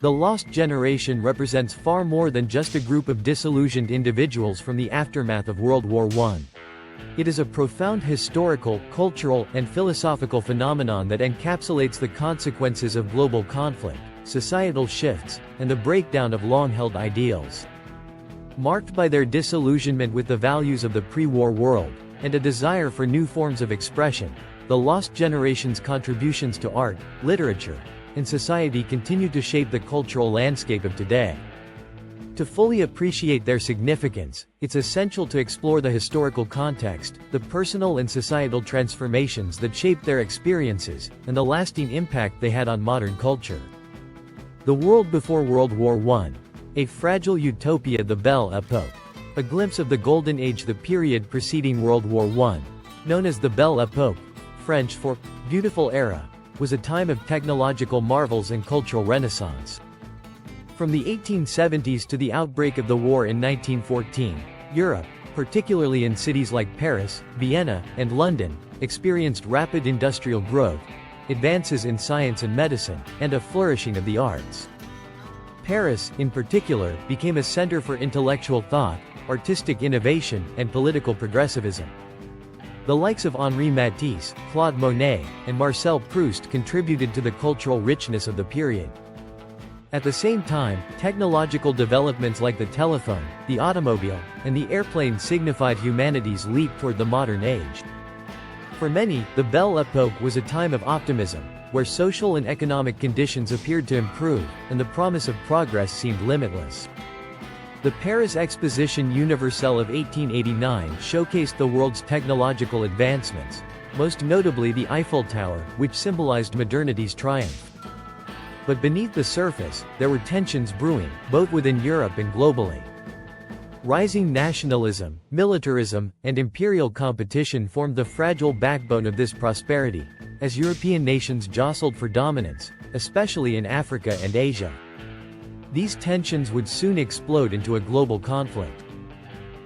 The lost generation represents far more than just a group of disillusioned individuals from the aftermath of World War I. It is a profound historical, cultural, and philosophical phenomenon that encapsulates the consequences of global conflict, societal shifts, and the breakdown of long-held ideals. Marked by their disillusionment with the values of the pre-war world, and a desire for new forms of expression, the lost generation's contributions to art, literature, and society continue to shape the cultural landscape of today. To fully appreciate their significance, it's essential to explore the historical context, the personal and societal transformations that shaped their experiences, and the lasting impact they had on modern culture. The world before World War I. A fragile utopia. The Belle Époque. A glimpse of the Golden Age. The period preceding World War I, known as the Belle Époque, French for beautiful era, was a time of technological marvels and cultural renaissance. From the 1870s to the outbreak of the war in 1914, Europe, particularly in cities like Paris, Vienna, and London, experienced rapid industrial growth, advances in science and medicine, and a flourishing of the arts. Paris, in particular, became a center for intellectual thought, artistic innovation, and political progressivism. The likes of Henri Matisse, Claude Monet, and Marcel Proust contributed to the cultural richness of the period. At the same time, technological developments like the telephone, the automobile, and the airplane signified humanity's leap toward the modern age. For many, the Belle Époque was a time of optimism, where social and economic conditions appeared to improve, and the promise of progress seemed limitless. The Paris Exposition Universelle of 1889 showcased the world's technological advancements, most notably the Eiffel Tower, which symbolized modernity's triumph. But beneath the surface, there were tensions brewing, both within Europe and globally. Rising nationalism, militarism, and imperial competition formed the fragile backbone of this prosperity, as European nations jostled for dominance, especially in Africa and Asia. These tensions would soon explode into a global conflict.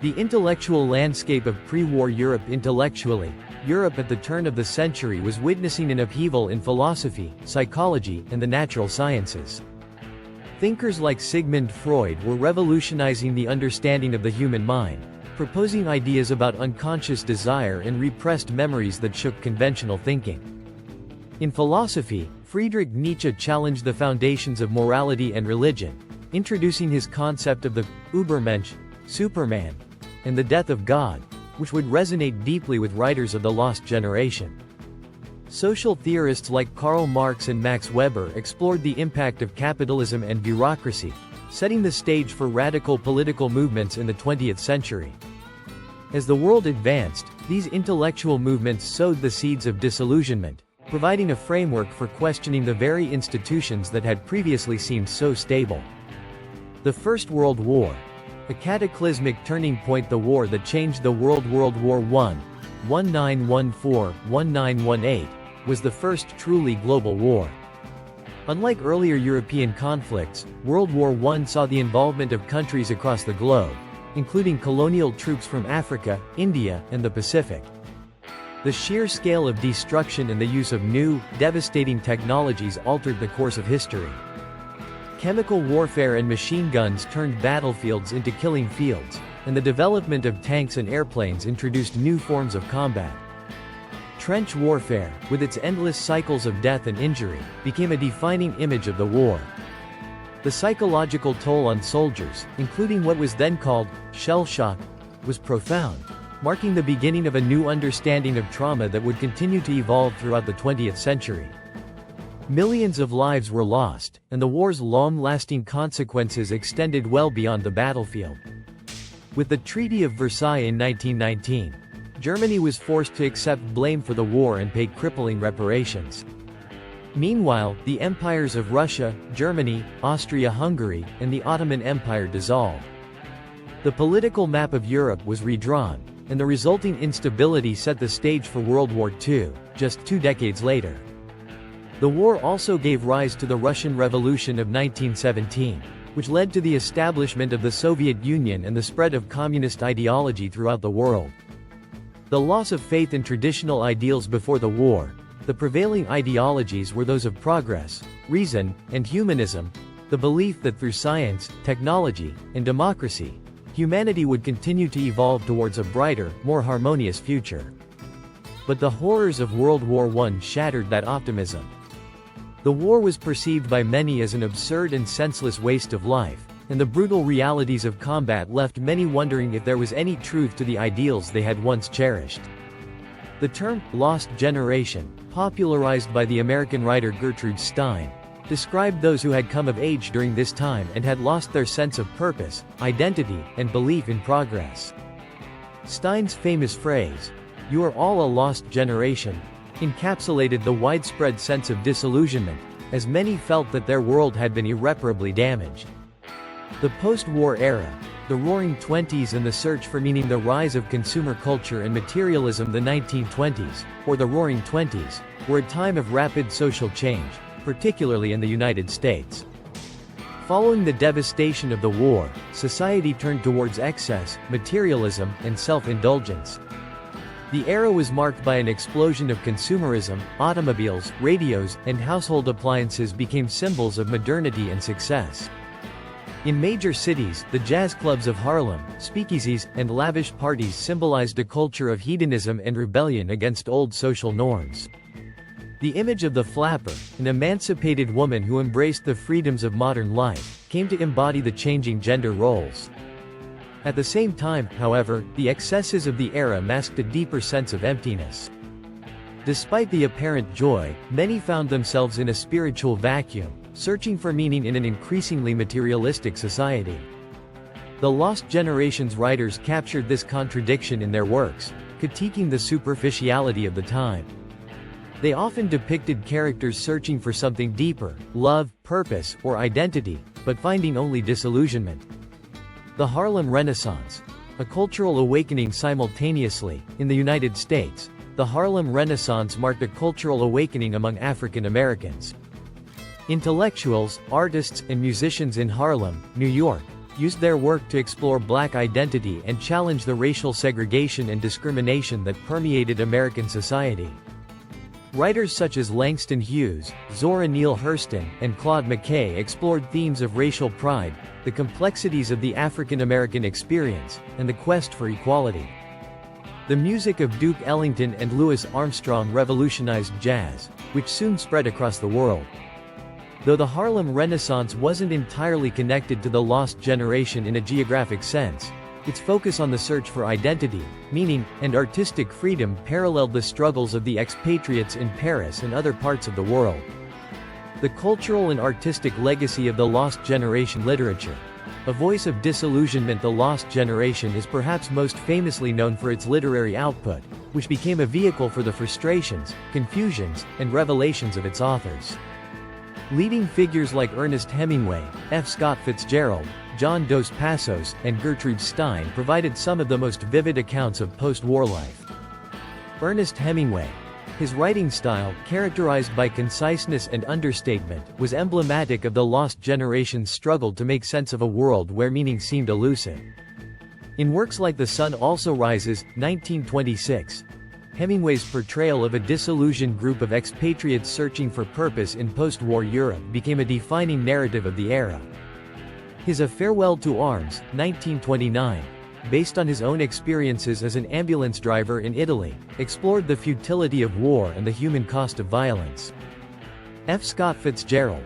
The intellectual landscape of pre-war Europe. Intellectually, Europe at the turn of the century was witnessing an upheaval in philosophy, psychology, and the natural sciences. Thinkers like Sigmund Freud were revolutionizing the understanding of the human mind, proposing ideas about unconscious desire and repressed memories that shook conventional thinking. In philosophy, Friedrich Nietzsche challenged the foundations of morality and religion, introducing his concept of the Übermensch, Superman, and the death of God, which would resonate deeply with writers of the lost generation. Social theorists like Karl Marx and Max Weber explored the impact of capitalism and bureaucracy, setting the stage for radical political movements in the 20th century. As the world advanced, these intellectual movements sowed the seeds of disillusionment, providing a framework for questioning the very institutions that had previously seemed so stable. The First World War. A cataclysmic turning point. The war that changed the world. World War I, 1914–1918, was the first truly global war. Unlike earlier European conflicts, World War I saw the involvement of countries across the globe, including colonial troops from Africa, India, and the Pacific. The sheer scale of destruction and the use of new, devastating technologies altered the course of history. Chemical warfare and machine guns turned battlefields into killing fields, and the development of tanks and airplanes introduced new forms of combat. Trench warfare, with its endless cycles of death and injury, became a defining image of the war. The psychological toll on soldiers, including what was then called shell shock, was profound, marking the beginning of a new understanding of trauma that would continue to evolve throughout the 20th century. Millions of lives were lost, and the war's long-lasting consequences extended well beyond the battlefield. With the Treaty of Versailles in 1919, Germany was forced to accept blame for the war and pay crippling reparations. Meanwhile, the empires of Russia, Germany, Austria-Hungary, and the Ottoman Empire dissolved. The political map of Europe was redrawn, and the resulting instability set the stage for World War II, just 2 decades later. The war also gave rise to the Russian Revolution of 1917, which led to the establishment of the Soviet Union and the spread of communist ideology throughout the world. The loss of faith in traditional ideals before the war, the prevailing ideologies were those of progress, reason, and humanism, the belief that through science, technology, and democracy, humanity would continue to evolve towards a brighter, more harmonious future. But the horrors of World War I shattered that optimism. The war was perceived by many as an absurd and senseless waste of life, and the brutal realities of combat left many wondering if there was any truth to the ideals they had once cherished. The term, lost generation, popularized by the American writer Gertrude Stein, described those who had come of age during this time and had lost their sense of purpose, identity, and belief in progress. Stein's famous phrase, "You are all a lost generation," encapsulated the widespread sense of disillusionment, as many felt that their world had been irreparably damaged. The post-war era, the Roaring Twenties and the search for meaning, the rise of consumer culture and materialism, the 1920s, or the Roaring Twenties, were a time of rapid social change, particularly in the United States. Following the devastation of the war, society turned towards excess, materialism, and self-indulgence. The era was marked by an explosion of consumerism. Automobiles, radios, and household appliances became symbols of modernity and success. In major cities, the jazz clubs of Harlem, speakeasies, and lavish parties symbolized a culture of hedonism and rebellion against old social norms. The image of the flapper, an emancipated woman who embraced the freedoms of modern life, came to embody the changing gender roles. At the same time, however, the excesses of the era masked a deeper sense of emptiness. Despite the apparent joy, many found themselves in a spiritual vacuum, searching for meaning in an increasingly materialistic society. The Lost Generation's writers captured this contradiction in their works, critiquing the superficiality of the time. They often depicted characters searching for something deeper, love, purpose, or identity, but finding only disillusionment. The Harlem Renaissance, a cultural awakening simultaneously. In the United States, the Harlem Renaissance marked a cultural awakening among African Americans. Intellectuals, artists, and musicians in Harlem, New York, used their work to explore Black identity and challenge the racial segregation and discrimination that permeated American society. Writers such as Langston Hughes, Zora Neale Hurston, and Claude McKay explored themes of racial pride, the complexities of the African American experience, and the quest for equality. The music of Duke Ellington and Louis Armstrong revolutionized jazz, which soon spread across the world. Though the Harlem Renaissance wasn't entirely connected to the Lost Generation in a geographic sense, its focus on the search for identity, meaning, and artistic freedom paralleled the struggles of the expatriates in Paris and other parts of the world. The cultural and artistic legacy of the Lost Generation literature. A voice of disillusionment, the Lost Generation is perhaps most famously known for its literary output, which became a vehicle for the frustrations, confusions, and revelations of its authors. Leading figures like Ernest Hemingway, F. Scott Fitzgerald, John Dos Passos, and Gertrude Stein provided some of the most vivid accounts of post-war life. Ernest Hemingway. His writing style, characterized by conciseness and understatement, was emblematic of the Lost Generation's struggle to make sense of a world where meaning seemed elusive. In works like The Sun Also Rises, 1926, Hemingway's portrayal of a disillusioned group of expatriates searching for purpose in post-war Europe became a defining narrative of the era. His A Farewell to Arms, 1929, based on his own experiences as an ambulance driver in Italy, explored the futility of war and the human cost of violence. F. Scott Fitzgerald.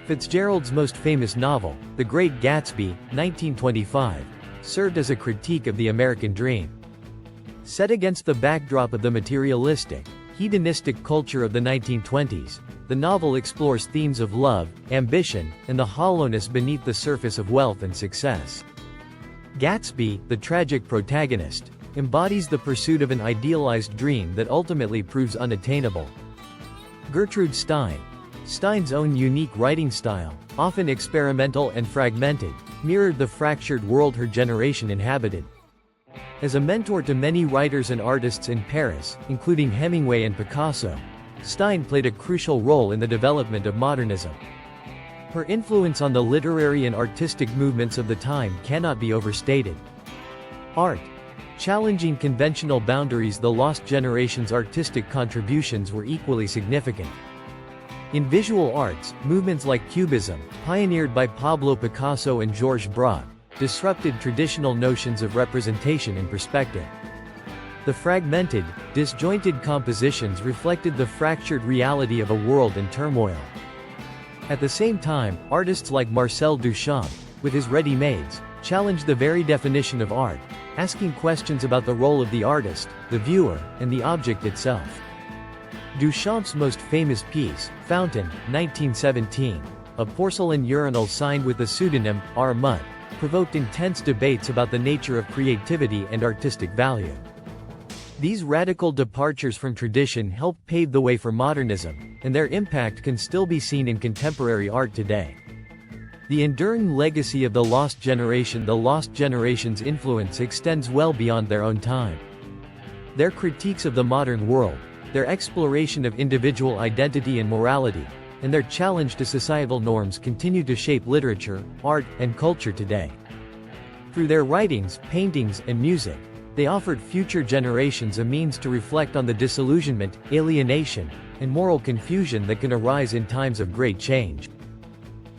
Fitzgerald's most famous novel, The Great Gatsby, 1925, served as a critique of the American dream. Set against the backdrop of the materialistic, hedonistic culture of the 1920s, the novel explores themes of love, ambition, and the hollowness beneath the surface of wealth and success. Gatsby, the tragic protagonist, embodies the pursuit of an idealized dream that ultimately proves unattainable. Gertrude Stein. Stein's own unique writing style, often experimental and fragmented, mirrored the fractured world her generation inhabited. As a mentor to many writers and artists in Paris, including Hemingway and Picasso, Stein played a crucial role in the development of modernism. Her influence on the literary and artistic movements of the time cannot be overstated. Art. Challenging conventional boundaries, the Lost Generation's artistic contributions were equally significant. In visual arts, movements like Cubism, pioneered by Pablo Picasso and Georges Braque, disrupted traditional notions of representation and perspective. The fragmented, disjointed compositions reflected the fractured reality of a world in turmoil. At the same time, artists like Marcel Duchamp, with his ready-mades, challenged the very definition of art, asking questions about the role of the artist, the viewer, and the object itself. Duchamp's most famous piece, Fountain, 1917, a porcelain urinal signed with the pseudonym R. Mutt, provoked intense debates about the nature of creativity and artistic value. These radical departures from tradition helped pave the way for modernism, and their impact can still be seen in contemporary art today. The enduring legacy of the Lost Generation's influence extends well beyond their own time. Their critiques of the modern world, their exploration of individual identity and morality, and their challenge to societal norms continue to shape literature, art, and culture today. Through their writings, paintings, and music, they offered future generations a means to reflect on the disillusionment, alienation, and moral confusion that can arise in times of great change.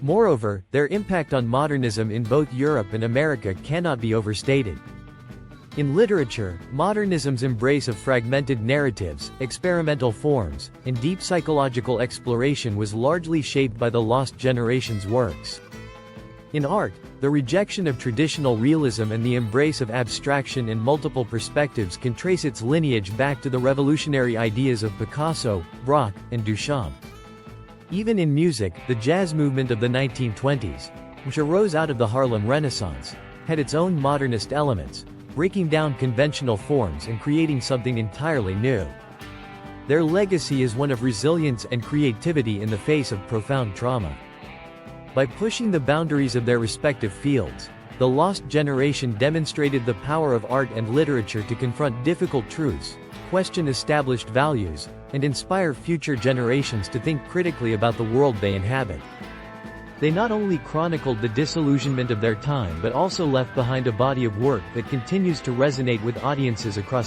Moreover, their impact on modernism in both Europe and America cannot be overstated. In literature, modernism's embrace of fragmented narratives, experimental forms, and deep psychological exploration was largely shaped by the Lost Generation's works. In art, the rejection of traditional realism and the embrace of abstraction and multiple perspectives can trace its lineage back to the revolutionary ideas of Picasso, Braque, and Duchamp. Even in music, the jazz movement of the 1920s, which arose out of the Harlem Renaissance, had its own modernist elements, breaking down conventional forms and creating something entirely new. Their legacy is one of resilience and creativity in the face of profound trauma. By pushing the boundaries of their respective fields, the Lost Generation demonstrated the power of art and literature to confront difficult truths, question established values, and inspire future generations to think critically about the world they inhabit. They not only chronicled the disillusionment of their time but also left behind a body of work that continues to resonate with audiences across